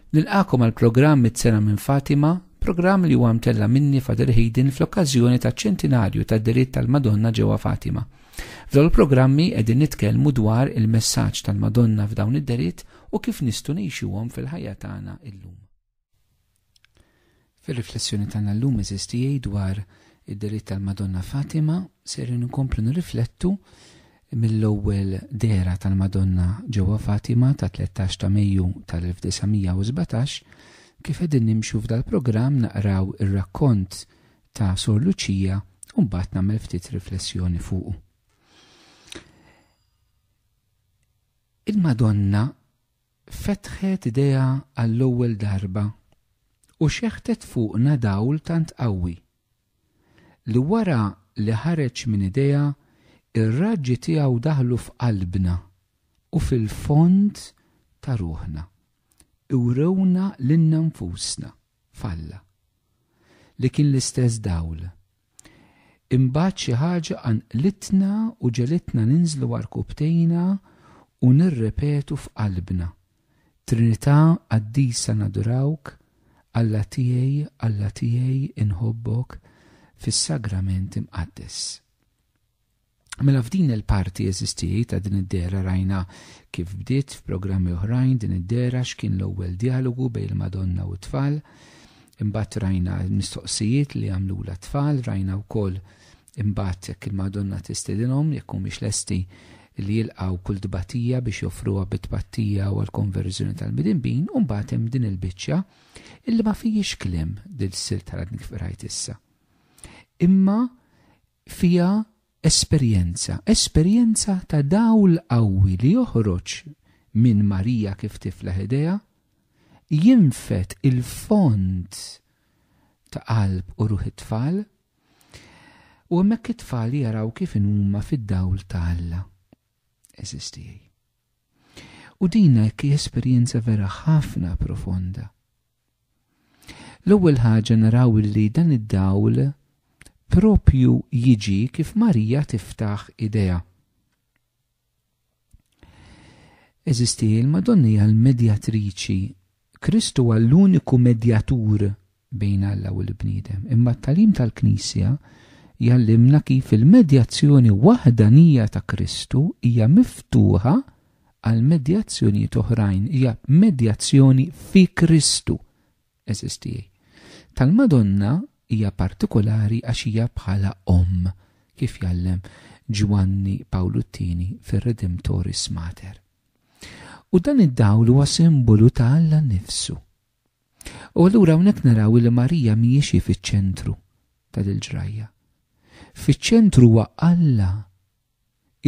Nilqakom għal programm Mit-Sena minn Fatima, programm li huwa mtella minni Fader Hayden fl-okkażjoni taċ-ċentinarju tad-diritt tal-Madonna ġewwa Fatima. F'dawn il-programmi qegħdin nitkellmu dwar il-messaġġ tal-Madonna f'dawn id-diritt u kif nistgħu ngħixuhom fil-ħajja tagħna llum. Fir-riflessjoni tagħna llum eżistijej dwar id-diritt tal-Madonna Fatima ser inkomplu nirriflettu mill-ewwel dera tal-Madonna ġewwa Fatima ta' 13 ta' Mejju tal-1917 kif qegħdin nimxu f'dal programm naqraw ir-rakkont ta' Sor Luċija u mbagħad nagħmel ftit riflessjoni fuqu. Il-Madonna fetħet idea għall-ewwel darba u xeħtet fuqna dawl tant qawwi li wara li ħareġ minn idea ir-raġġi tiegħu daħlu f'qalbna u fil-fond ta' ruħna. Iwrewna lilna nfusna falla li kien l-istess dawl. Imbagħad xi ħaġa għanqlitna u ġelitna ninżlu warkubtejna u nirrepetu f'qalbna. Trinità qaddisa nadurawk, Alla tiegħi inħobbok fis-sagrament imqaddes. Mela f'din il-parti eżistijaj ta' din id-dera rajna kif bdiet f'programmi oħrajn din id-dera x'kien l-ewwel dialogu bejn il-Madonna u t-tfal, imbagħad rajna l-mistoqsijiet li għamlula t-tfal, rajna wkoll imbagħad jekk il-Madonna tistedinhom jekk humiex lesti li jilqgħu kull tbatija biex joffruha bit-tbattija u l-konverżjoni tal-midinbin u mbagħad hemm din il-biċċa illi ma fihiex kliem dil sil tal-għadni kif rajt issa. Imma fija esperjenza ta' dawl qawwi li joħroġ minn Marija kif tifla ħedea, jinfet il-fond ta' qalb u ruħ it-tfal u hemmhekk it-tfal jaraw kif huma fid-dawl ta' Alla. Eżistijaj. U dina hekk esperjenza vera ħafna profonda. L-ewwel ħaġa naraw li dan id-dawl propju jiġi kif Marija tiftaħ idea. Eżistijaj il-Madonna hija l-medjatriċi, Kristu huwa l-uniku medjatur bejn Alla u l-bniedem, imma t-tagħlim tal-Knisja jallimna kif il-medjazzjoni waħdanija ta' Kristu hija miftuħa għal medjazzjonijiet oħrajn, hija medjazzjoni fi Kristu. Eżistijaj. Tal-Madonna hija partikolari għax hija bħala kif jallem Ġwanni Pawluttini fir-Redemptoris Mater. U dan id-dawl huwa simbolu ta' Alla nnifsu. U allura hawnhekk naraw li Marija mhijiex fiċ-ċentru ta' dil-ġrajja. Fiċ-ċentru huwa Alla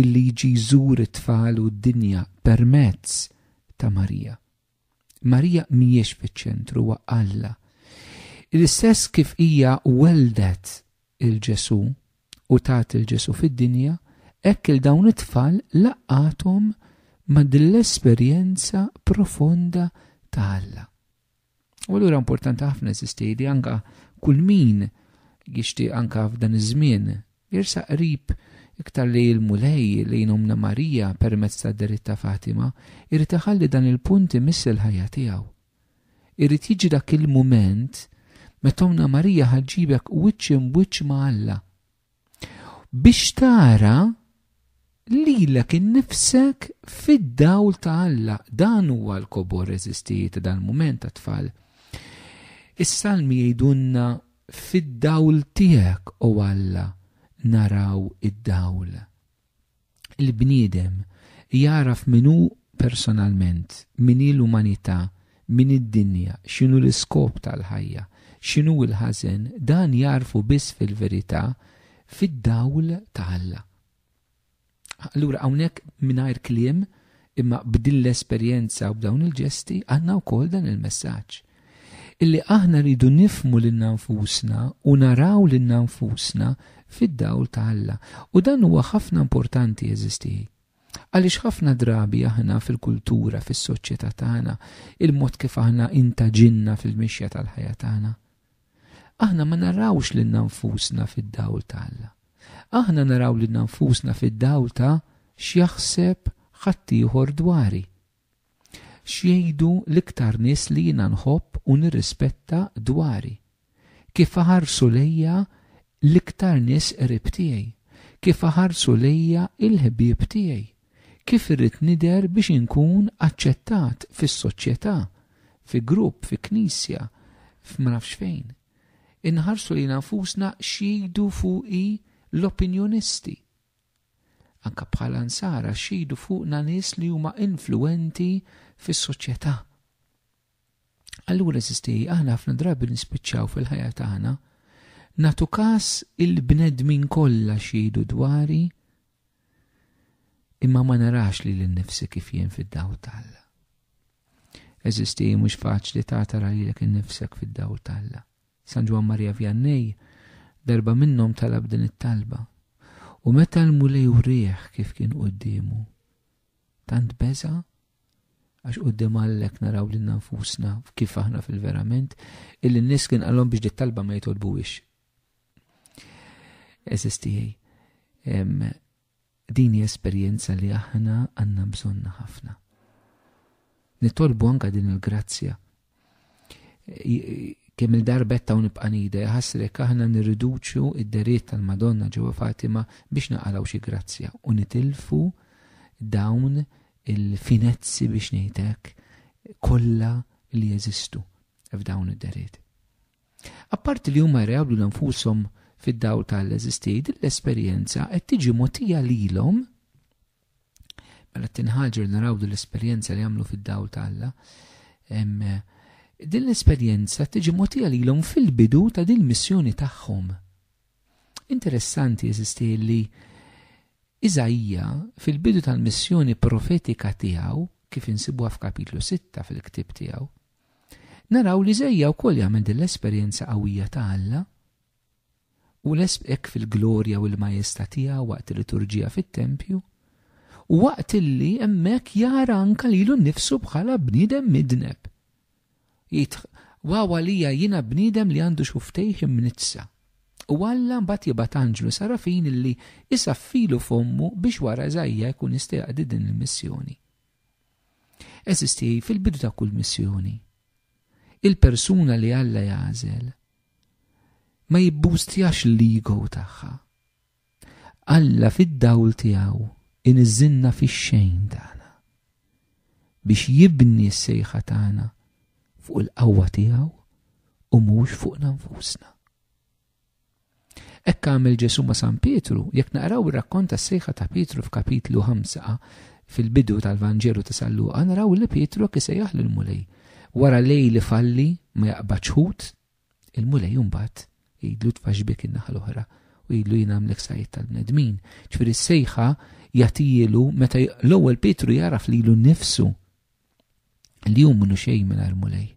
illi jiġi jżur it-tfal u d-dinja permezz ta' Marija. Marija mhijiex fiċ-ċentru huwa Alla. Il-istess kif hija weldet il-Ġesu u tat il-Ġesu fid-dinja, hekk il-dawn it-tfal laqathom ma' dell-esperjenza profonda ta' Alla. U allura importanti ħafna eżisti li anke kull min jixtieq anke f'dan iż-żmien jersaq qrib iktar li l-mulej li jnomna Marija permezz tad-deritt ta' Fatima, irid iħalli dan il-punt imiss il-ħajja tiegħu. Irid jiġi dak il-mument meta Marija ħaġġibek wiċċ imwiċċ ma' Alla. Biex tara lilek innifsek fid-dawl ta' Alla. Dan huwa l-kobor eżistijiet ta' dan mument ta' tfal. Is-salmi jgħidulna fid-dawl tiegħek u Alla naraw id-dawl. Il-bniedem jaraf minnu personalment, min l-umanità, min id-dinja, x'inhu l-iskop tal-ħajja, x'inhu l-ħażen, dan jarfu biss fil-verità fid-dawl ta' Alla. Allura hawnhekk mingħajr kliem imma b'din l-esperjenza u b'dawn il-ġesti għandna wkoll dan il-messaġġ. Illi aħna rridu nifhmu lil nfusna u naraw lil nfusna fid-dawl ta' Alla. U dan huwa ħafna importanti eżisti. Għaliex ħafna drabi aħna fil-kultura, fis-soċjetà tagħna, il-mod kif aħna intaġinna fil-mixja tal-ħajja tagħna. Aħna ma narawx lil nfusna fid-dawl ta' Alla. Aħna naraw lil nfusna fid-dawl ta' x'jaħseb ħadd ieħor dwari. x'jgħidu l-iktar nies li jiena nħobb u nirrispetta dwari. Kif ħarsu lejja l-iktar nies qrib tiegħi. Kif ħarsu lejja il-ħbieb tiegħi. Kif irrid nidher biex inkun aċċettat fis-soċjetà, fi grupp, fi knisja, f'ma nafx fejn. Inħarsu li nfusna x'jgħidu fuqi l-opinjonisti. Anka bħala nsara x'jgħidu fuqna nies li huma influenti fis-soċjetà. Allura eżisti, aħna ħafna drabi nispiċċaw fil-ħajja tagħna nagħtu każ il-bnedmin kollha x'jgħidu dwari imma ma narax li l-nifsi kif jien fid-dawl talla. Eżisti mhux faċli tara lilek innifsek fid-dawl talla. San Ġwan Marja Vjannej darba minnhom talab din it-talba. U meta l-mulej urrieħ kif kien qudiemu, tant beża għax qudiem Allek naraw lil nfusna kif aħna fil-verament illi n-nies kien qalhom biex dit talba ma jitolbuhiex. Eżisti din hija esperjenza li aħna għandna bżonna ħafna. Nitolbu anke din il-grazzja. Kemm il-darbetta u nibqa' nida ħassrek aħna nirriduċu id-deriet tal-Madonna ġewwa Fatima biex naqalgħu xi grazzja u nitilfu dawn il-finezzi biex ngħidlek kollha li jeżistu f'dawn id-deriet. Apparti li huma jrawlu l-anfushom fid-dawl tal-eżisti, l-esperjenza qed tiġi mogħtija lilhom mela tinħaġer naraw l-esperjenza li għamlu fid-dawl tagħha. Din l-esperjenza tiġi mogħtija lilhom fil-bidu ta' din il-missjoni tagħhom. Interessanti eżisti li Iżajja fil-bidu tal-missjoni profetika tiegħu kif insibuha f'kapitlu 6 fil-ktieb tiegħu, naraw li Iżajja wkoll jagħmel din l-esperjenza qawwija ta' Alla u hekk fil-glorja u l-majestà tiegħu waqt il-liturġija fit-tempju u waqt illi hemmhekk jara anke lilu nnifsu bħala bniedem midneb. Wawa lija jiena bniedem li għandu xuftejh imnitsa. U Alla mbagħad jibgħat anġlu Sarafin illi isaffilu fommu biex wara Iżajja jkun jistaqdi din il-missjoni. Eżisti fil-bidu ta' kull missjoni, il-persuna li Alla jagħżel ma jibbustjax l-ego tagħha. Alla fid-dawl tiegħu iniżżilna fix-xejn tagħna biex jibni s-sejħa tagħna fuq il-qawwa tiegħu u mhux fuq nfusna. Hekk għamel Ġesu ma' San Pietru, jekk naqraw ir-rakkont tas-sejħa ta' Pietru f'kapitlu 5 fil-bidu tal-Vanġelu ta' San Luqa, naraw li Pietru kisejjaħ lill-mulej. Wara lej li falli ma jaqbadx ħut, il-mulej mbagħad jgħidlu tfaxbik in-naħa l-oħra u jgħidlu jien għamlek sajt tal-bnedmin. Ġifieri s-sejħa jagħtilu meta l-ewwel Pietru jaraf lilu nnifsu li hu minnu xejn mingħajr mulej.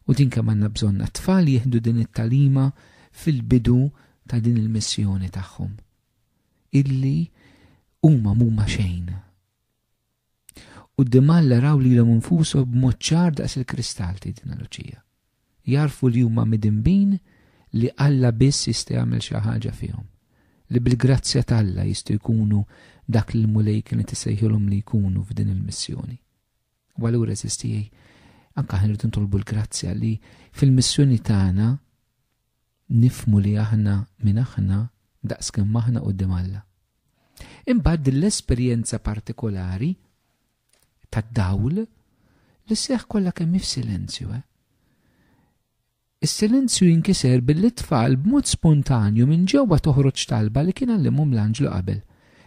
U din kemm għandna bżonn tfal jieħdu din it-talima fil-bidu ta' din il-missjoni tagħhom illi huma mhuma xejn. U d-dimalla raw lilhom infushom b'mod ċar daqs il-kristall tgħidilna Luċija. Jarfu li huma midinbin li Alla biss jista' jagħmel xi ħaġa fihom. Li bil-grazzja t'Alla jistgħu jkunu dak li l-mulej kienet isejħilhom li jkunu f'din il-missjoni. U allura eżistijaj, anke ħanirdu ntolbu l-grazzja li fil-missjoni tagħna nifmu li aħna minn aħna daqskemm aħna quddiem Alla. Imbagħad l-esperjenza partikolari tad-dawl li seħħ kollha kemm f'silenzju. Is-silenzju jinkiser billi tfal b'mod spontanju minn ġewwa toħroġ talba li kien għallimhom l-Anġlu qabel.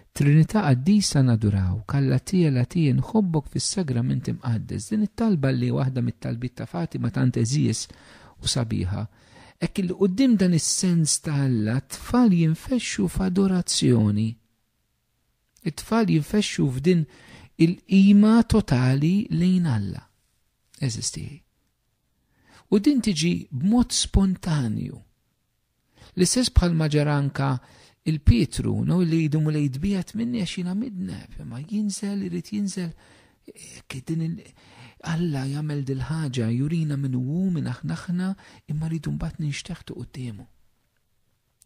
Trinità qaddisa naduraw, kallatija latija nħobbok fis-sagrament imqaddes. Din it-talba li waħda mit-talbiet ta' Fatima tant eżies u sabiħa. Hekk il quddiem dan is-sens ta' Alla tfal jinfexxu f'adorazzjoni. It-tfal jinfexxu f'din il-qima totali lejn Alla. Eżisti. U din tiġi b'mod spontanju. L-istess bħal maġaranka il-Pietru, li jidum li jidbijat minni għax jiena midneb, ma jinżel, irid jinżel, din Alla jagħmel dil-ħaġa jurina minn hu minn aħna imma rridu mbagħad ninxteħtu qudiemu.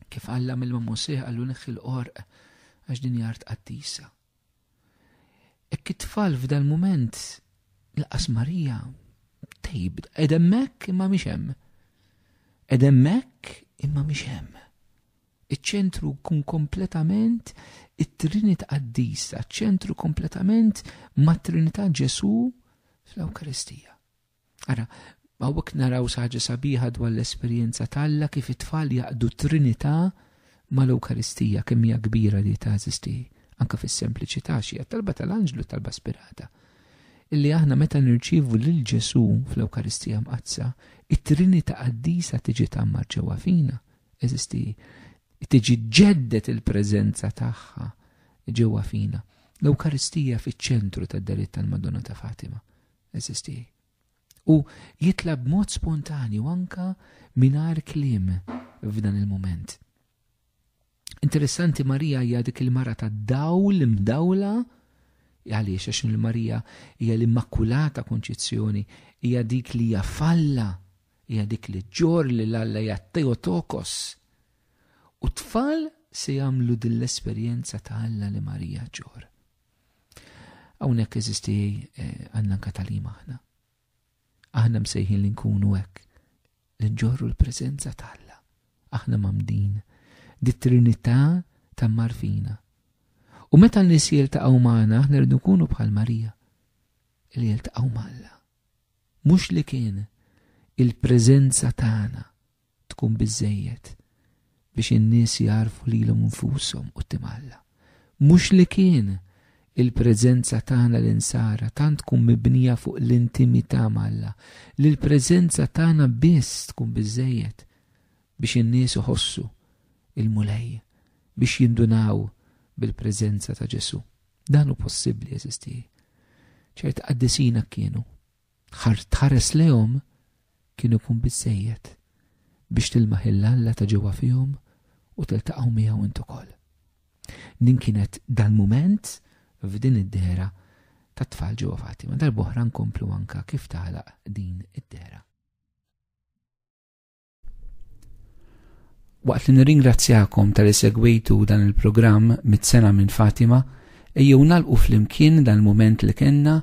Kif Alla mill-Mosè qallu neħħi l-qorq għax din jart qaddisa. Hekk it-tfal f'dal mument laqas Marija tejb edemmek imma mhix hemm. Edemmek imma mhix hemm. Iċ-ċentru kun kompletament it-Trinità Qaddisa, ċentru kompletament mat-Trinità Ġesu fl-Ewkaristija. Ara, hawnhekk naraw ħaġa sabiħa dwar l-esperjenza talla kif it-tfal jaqdu Trinità mal-Ewkaristija kemm hija kbira li teżisti anke fis-sempliċità xi talba tal-Anġlu talba spirata. Illi aħna meta nirċievu lil Ġesu fl-Ewkaristija mqazza, it-Trinità Qaddisa tiġi tammar ġewwa fina, eżisti tiġi ġeddet il-preżenza tagħha ġewwa fina. L-Ewkaristija fiċ-ċentru tad-delitt tal-Madonna ta' Fatima, eżisti. U jitlab mod spontanju anka mingħajr kliem f'dan il-mument. Interessanti Marija hija dik il-mara tad-dawl imdawla għaliex għax il-Marija hija l-Immakulata Konċizzjoni, hija dik li hija falla, hija dik li ġor li l-Alla hija Theotokos. U tfal se jagħmlu din l-esperjenza ta' Alla li Marija ġor. Hawnhekk eżisti għandna Katalima aħna. Aħna msejħin li nkunu hekk, li nġorru l-preżenza ta' Alla. Aħna mamdin dit-Trinità tammar fina. U meta n-nies jiltaqgħu magħna aħna rridu nkunu bħal Marija li jiltaqgħu mal-Alla. Mhux li kien il-preżenza tagħna tkun biżżejjed biex in-nies jarfu lilhom infushom quddiem Alla. Mhux li kien il-preżenza tagħna l-insara tant tkun mibnija fuq l-intimità mal-Alla, li l-preżenza tagħna biss tkun biżżejjed biex in-nies iħossu il-mulej, biex jindunaw bil-preżenza ta' Ġesu. Dan hu possibbli eżisti. ċert qaddisina kienu. Tħares lehom kienu kun biżżejjed biex tilmaħ il-Alla ta' ġewwa fihom u tiltaqgħu miegħu int ukoll. Din kienet dal-mument f'din id-dehra tat-tfal ġewwa Fatima. Darb'oħra nkomplu anke kif tagħlaq din id-dehra. Waqt li nirringrazzjakom tal-li segwejtu dan il-programm mit-sena minn Fatima, ejjew nagħlqu flimkien dan il-mument li kellna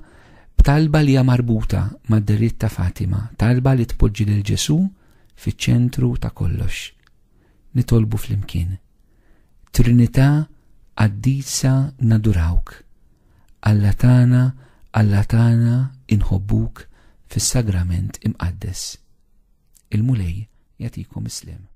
b'talba li hija marbuta mad-deritt ta' Fatima, talba li tpoġġi lil Ġesu fiċ-ċentru ta' kollox. Nitolbu flimkien. Trinità Qaddisa nadurawk. Alla tagħna inħobbuk fis-sagrament imqaddes. Il-mulej jagħtikom islem.